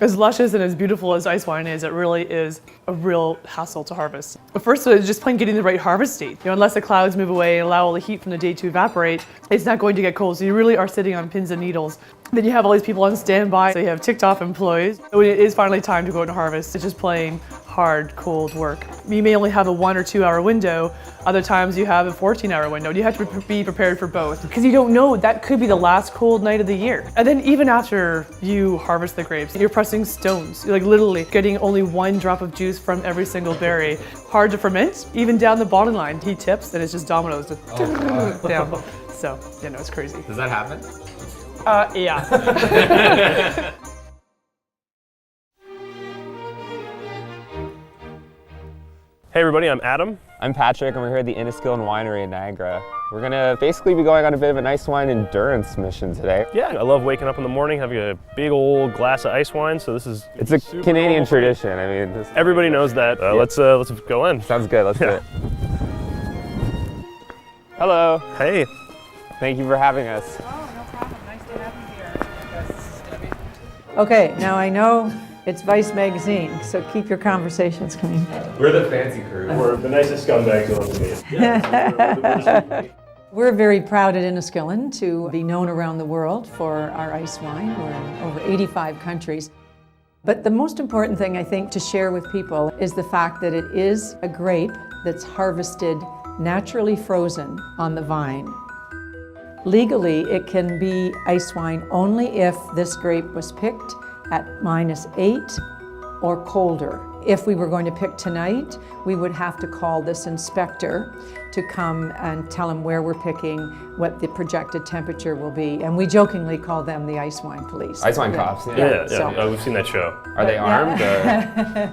As luscious and as beautiful as ice wine is, it really is a real hassle to harvest. But first, it's just plain getting the right harvest date. Unless the clouds move away and allow all the heat from the day to evaporate, it's not going to get cold. So you really are sitting on pins and needles. Then you have all these people on standby. So you have ticked off employees. When it is finally time to go out and harvest, it's just plain hard, cold work. You may only have a 1 or 2 hour window. Other times you have a 14-hour window. And you have to be prepared for both because you don't know, that could be the last cold night of the year. And then even after you harvest the grapes, you're pressing stones. You're like literally getting only 1 drop of juice from every single berry. Hard to ferment, even down the bottom line. He tips and it's just dominoes down. So, you know, it's crazy. Does that happen? Yeah. Hey everybody, I'm Adam. I'm Patrick, and we're here at the Enniskillen Winery in Niagara. We're gonna basically be going on a bit of an ice wine endurance mission today. Yeah, I love waking up in the morning, having a big old glass of ice wine. So this is It's a Canadian tradition. I mean, everybody knows that. Let's go in. Sounds good. Let's do it. Hello. Hey. Thank you for having us. Oh, no problem. Nice to have you here. Okay, now I know it's Vice magazine, so keep your conversations coming. We're the fancy crew. We're the nicest scumbags you'll ever meet. We're very proud at Enniskillen to be known around the world for our ice wine. We're in over 85 countries. But the most important thing, I think, to share with people is the fact that it is a grape that's harvested naturally frozen on the vine. Legally, it can be ice wine only if this grape was picked at -8 or colder. If we were going to pick tonight, we would have to call this inspector to come and tell him where we're picking, what the projected temperature will be. And we jokingly call them the ice wine police. Ice wine cops. Yeah, So- we've seen that show. Are they armed or?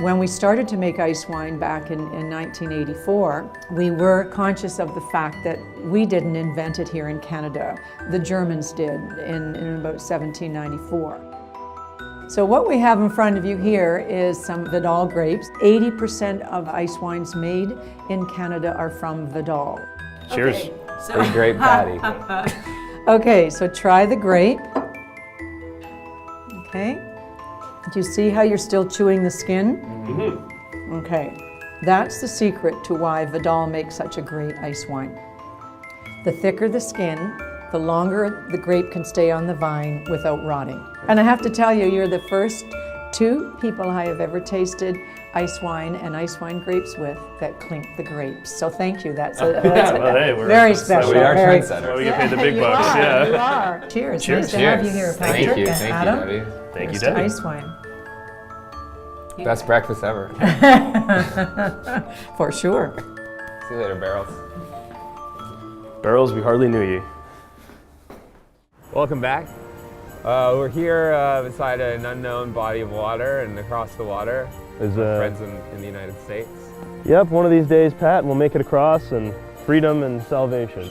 When we started to make ice wine back in 1984, we were conscious of the fact that we didn't invent it here in Canada. The Germans did in about 1794. So what we have in front of you here is some Vidal grapes. 80% of ice wines made in Canada are from Vidal. Cheers. A grape patty. Okay, so try the grape. Okay. Do you see how you're still chewing the skin? Mm-hmm. Okay. That's the secret to why Vidal makes such a great ice wine. The thicker the skin, the longer the grape can stay on the vine without rotting. And I have to tell you, you're the first 2 people I have ever tasted ice wine and ice wine grapes with that clink the grapes. So thank you. That's Well, hey, very special. We are very, trendsetters. We get paid the big you bucks. are, Yeah. You are. Cheers. Cheers. Nice to have you here, Thank Patrick you. and Thank Adam. you, Debbie. Thank you, Here's to Debbie. ice wine. Best breakfast ever. For sure. See you later, Barrels. Barrels, we hardly knew you. Welcome back. We're here beside an unknown body of water, and across the water, Is friends in the United States. Yep, one of these days, Pat, we'll make it across, and freedom and salvation.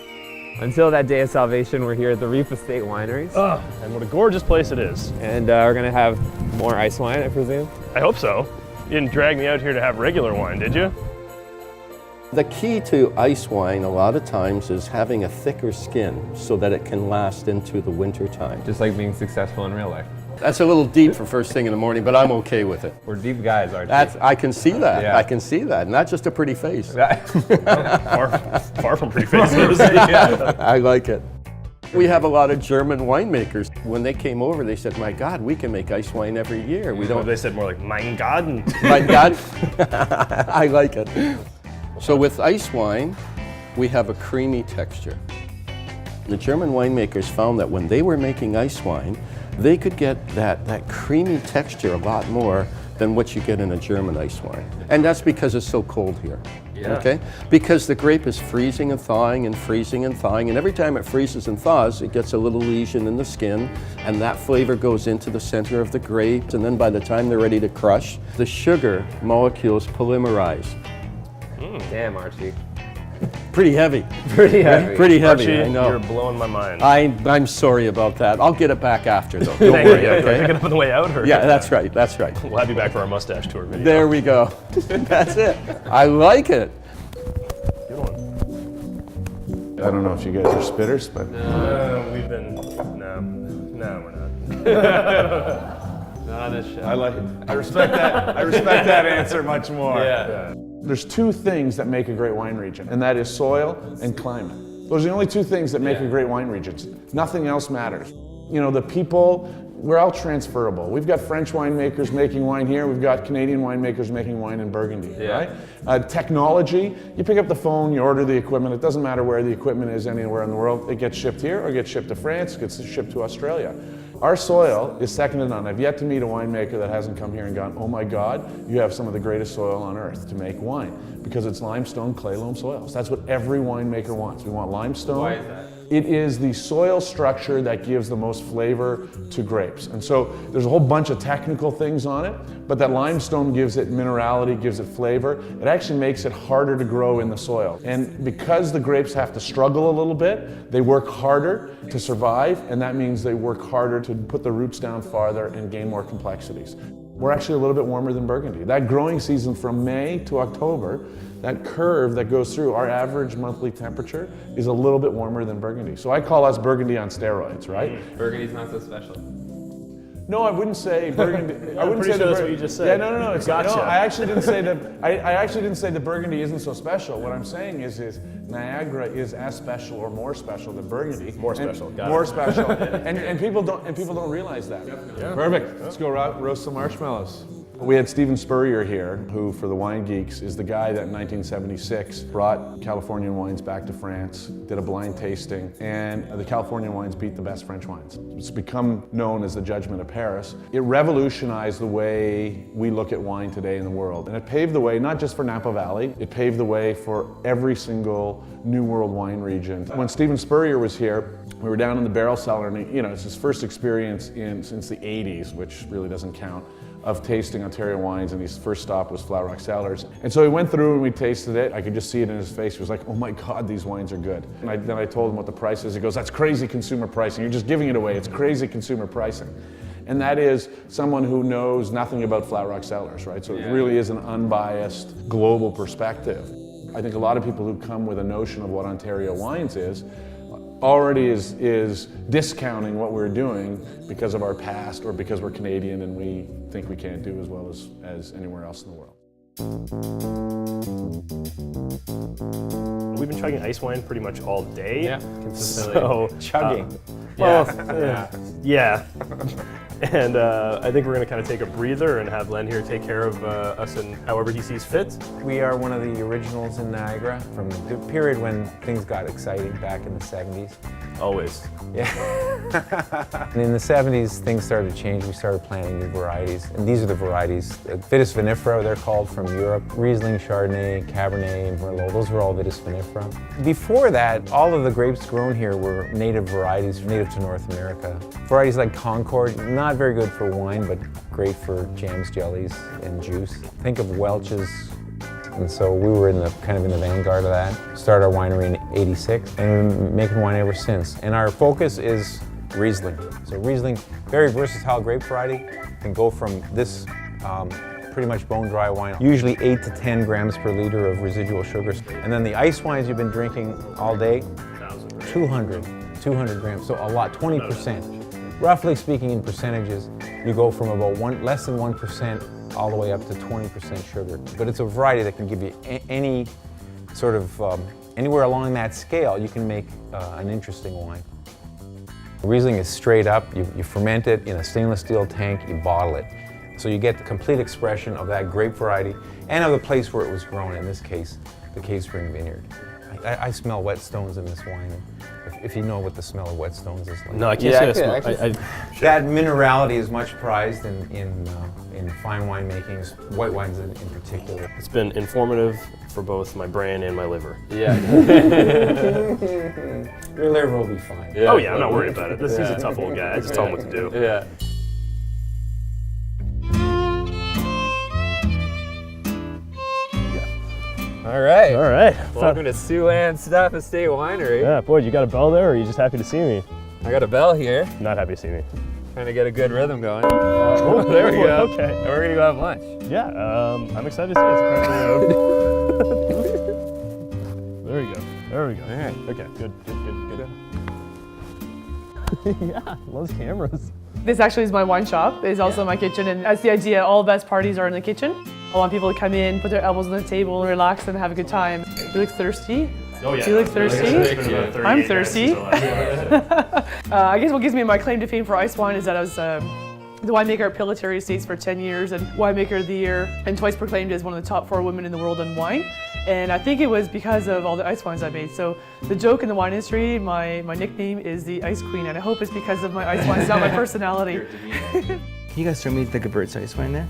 Until that day of salvation, we're here at the Reef Estate Wineries. Oh, and what a gorgeous place it is. And we're gonna have more ice wine, I presume. I hope so. You didn't drag me out here to have regular wine, did you? The key to ice wine a lot of times is having a thicker skin so that it can last into the winter time. Just like being successful in real life. That's a little deep for first thing in the morning, but I'm okay with it. We're deep guys, aren't we? I can see that. Yeah. I can see that. Not just a pretty face. Far from pretty faces. Yeah. I like it. We have a lot of German winemakers. When they came over, they said, "My God, we can make ice wine every year. We don't." They said more like, mein Gott. My God, I like it. So with ice wine, we have a creamy texture. The German winemakers found that when they were making ice wine, they could get that creamy texture a lot more than what you get in a German ice wine. And that's because it's so cold here. Yeah. Okay? Because the grape is freezing and thawing and freezing and thawing, and every time it freezes and thaws, it gets a little lesion in the skin, and that flavor goes into the center of the grapes, and then by the time they're ready to crush, the sugar molecules polymerize. Damn, Archie. Pretty heavy. Pretty heavy. Pretty heavy, Archie, I know. you're blowing my mind. I'm sorry about that. I'll get it back after, though. Don't Thank worry, you. okay? Pick it up on the way out? Or? Yeah, that's right, that's right. We'll have you back for our mustache tour video. There we go. That's it. I like it. Good one. I don't know if you guys are spitters, but We've been, no, we're not. Not on this show. I respect that. I respect that answer much more. Yeah. There's two things that make a great wine region, and that is soil and climate. Those are the only two things that make a great wine region. Nothing else matters. You know, the people, we're all transferable. We've got French winemakers making wine here. We've got Canadian winemakers making wine in Burgundy, right? Technology, you pick up the phone, you order the equipment. It doesn't matter where the equipment is anywhere in the world. It gets shipped here or gets shipped to France, gets shipped to Australia. Our soil is second to none. I've yet to meet a winemaker that hasn't come here and gone, oh my God, you have some of the greatest soil on earth to make wine, because it's limestone, clay loam soils. That's what every winemaker wants. We want limestone. Why is that? It is the soil structure that gives the most flavor to grapes. And so there's a whole bunch of technical things on it, but that limestone gives it minerality, gives it flavor. It actually makes it harder to grow in the soil. And because the grapes have to struggle a little bit, they work harder to survive, and that means they work harder to put the roots down farther and gain more complexities. We're actually a little bit warmer than Burgundy. That growing season from May to October, that curve that goes through, our average monthly temperature is a little bit warmer than Burgundy. So I call us Burgundy on steroids, right? Burgundy's not so special. No, I wouldn't say Burgundy. I wouldn't pretty say sure that that's what you just said. Yeah, no. It's Gotcha. No, I actually didn't say that. I actually didn't say that Burgundy isn't so special. What I'm saying is Niagara is as special or more special than Burgundy. More special. Got More it. special. and people don't realize that. Yeah. Perfect. Let's go roast some marshmallows. We had Stephen Spurrier here, who, for the Wine Geeks, is the guy that in 1976 brought Californian wines back to France, did a blind tasting, and the Californian wines beat the best French wines. It's become known as the Judgment of Paris. It revolutionized the way we look at wine today in the world, and it paved the way not just for Napa Valley, it paved the way for every single New World wine region. When Stephen Spurrier was here, we were down in the barrel cellar, and it's his first experience since the 80s, which really doesn't count, of tasting Ontario wines, and his first stop was Flat Rock Cellars. And so he went through and we tasted it. I could just see it in his face. He was like, oh my God, these wines are good. And then I told him what the price is. He goes, that's crazy consumer pricing. You're just giving it away. It's crazy consumer pricing. And that is someone who knows nothing about Flat Rock Cellars, right? So it really is an unbiased global perspective. I think a lot of people who come with a notion of what Ontario wines is already is discounting what we're doing because of our past or because we're Canadian and we think we can't do as well as anywhere else in the world. We've been chugging ice wine pretty much all day. Yeah, consistently. So, chugging. Yeah. And I think we're going to kind of take a breather and have Len here take care of us in however he sees fit. We are one of the originals in Niagara from the period when things got exciting back in the 70s. Always. Yeah. And in the 70s, things started to change. We started planting new varieties. And these are the varieties. Vitis vinifera, they're called, from Europe. Riesling, Chardonnay, Cabernet, and Merlot. Those were all Vitis vinifera. Before that, all of the grapes grown here were native varieties, native to North America. Varieties like Concord, not very good for wine, but great for jams, jellies, and juice. Think of Welch's. And so we were in the vanguard of that. Started our winery in '86, and we've been making wine ever since. And our focus is Riesling. So Riesling, very versatile grape variety, can go from this pretty much bone dry wine, usually 8 to 10 grams per liter of residual sugars. And then the ice wines you've been drinking all day, 200 grams, so a lot, 20%. Roughly speaking in percentages, you go from about less than 1% all the way up to 20% sugar. But it's a variety that can give you any sort of, anywhere along that scale, you can make an interesting wine. Riesling is straight up, you ferment it in a stainless steel tank, you bottle it. So you get the complete expression of that grape variety and of the place where it was grown, in this case, the Cave Spring Vineyard. I smell wetstones in this wine, if you know what the smell of wetstones is like. No, I can't say I smell. That minerality is much prized in fine winemaking, white wines in particular. It's been informative for both my brain and my liver. Yeah. Your liver will be fine. Oh yeah, I'm not worried about it. He's a tough old guy. I just tell him what to do. Yeah. All right. All right. Welcome to Siouxland Staff Estate Winery. Yeah, boy, you got a bell there, or are you just happy to see me? I got a bell here. Not happy to see me. Trying to get a good rhythm going. Oh, there we go. Okay. And we're gonna go have lunch. Yeah, I'm excited to see it. Apparently, there we go. There we go. All right. Okay, good. Yeah, loves cameras. This actually is my wine shop. It's also my kitchen, and that's the idea. All the best parties are in the kitchen. I want people to come in, put their elbows on the table, relax, and have a good time. Felix thirsty? Oh yeah. Felix thirsty? I'm thirsty. Yeah. I guess what gives me my claim to fame for ice wine is that I was the winemaker at Pilatory Estates for 10 years and winemaker of the year, and twice proclaimed as one of the top 4 women in the world in wine. And I think it was because of all the ice wines I made. So the joke in the wine industry, my nickname is the Ice Queen, and I hope it's because of my ice wines, not my personality. Can you guys show me the Gewürz ice wine there?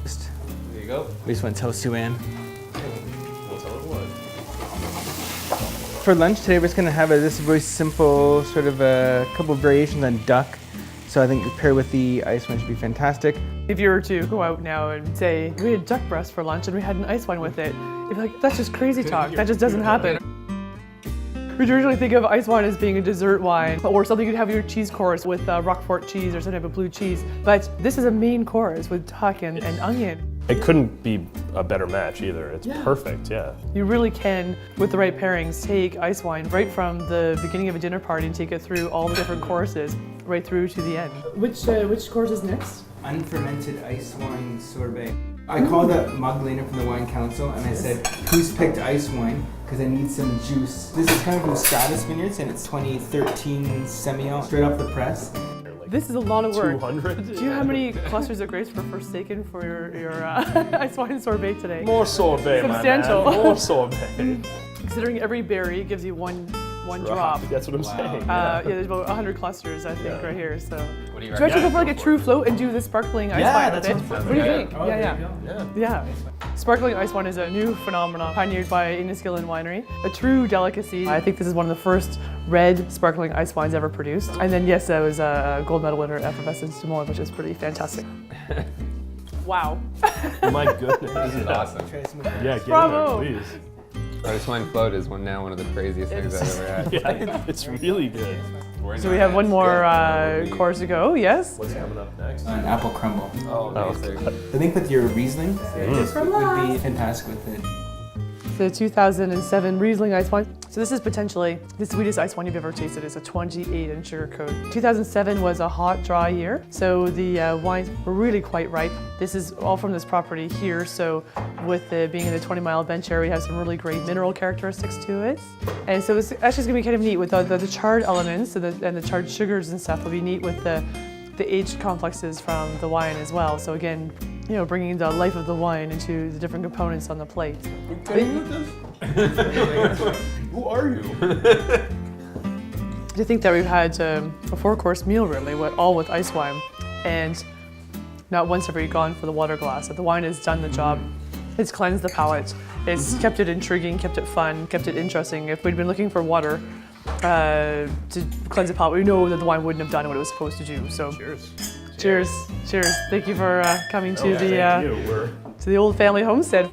There you go. We just want to tell Sue-Ann. We'll tell her what. For lunch today, we're just going to have this very simple, sort of a couple of variations on duck. So I think paired with the ice wine should be fantastic. If you were to go out now and say, we had duck breast for lunch and we had an ice wine with it, you'd be like, that's just crazy talk. That just doesn't happen. We usually think of ice wine as being a dessert wine or something you'd have with your cheese course with Roquefort cheese or some type of blue cheese. But this is a main course with duck and onion. It couldn't be a better match either. It's perfect, yeah. You really can, with the right pairings, take ice wine right from the beginning of a dinner party and take it through all the different courses, right through to the end. Which course is next? Unfermented ice wine sorbet. I called up Magdalena from the Wine Council and I said, who's picked ice wine? Because I need some juice. This is coming from Stratus Vineyards and it's 2013 Semillon, straight off the press. This is a lot of work. 200? Do you have many clusters of grapes for Forsaken for your ice wine sorbet today? More sorbet, Substantial. my man. More sorbet. Considering every berry gives you one drop. That's what I'm saying. Yeah, there's about 100 clusters, I think, right here. So, What do you do you actually go recommend? for like a true float and do the sparkling ice wine with it? What do you think? Oh, Yeah. Sparkling ice wine is a new phenomenon pioneered by Enniskillen Winery, a true delicacy. I think this is one of the first red sparkling ice wines ever produced. And then yes, that was a gold medal winner at Effervescence du Monde, which is pretty fantastic. Wow. My goodness. This is awesome. Yeah, get Bravo. in there, please. Ice wine float is now one of the craziest things I've ever had. Yeah, it's really good. So we have one more course to go, yes? What's coming up next? An apple crumble. Oh, amazing. I think with your Riesling, this would be fantastic with it. The 2007 Riesling ice wine. So this is potentially the sweetest ice wine you've ever tasted. It's a 28 in sugar coat. 2007 was a hot, dry year, so the wines were really quite ripe. This is all from this property here, so with being in the 20-mile bench area, we have some really great mineral characteristics to it. And so it's actually going to be kind of neat with the charred elements and the charred sugars and stuff will be neat with the aged complexes from the wine as well. So again, you know, bringing the life of the wine into the different components on the plate. Who are you? To think that we've had a 4-course meal really, all with ice wine, and not once have we gone for the water glass. The wine has done the job. It's cleansed the palate. It's kept it intriguing, kept it fun, kept it interesting. If we'd been looking for water to cleanse the palate, we know that the wine wouldn't have done what it was supposed to do. So, Cheers. cheers, cheers. Thank you for coming to Thank you. to the old family homestead.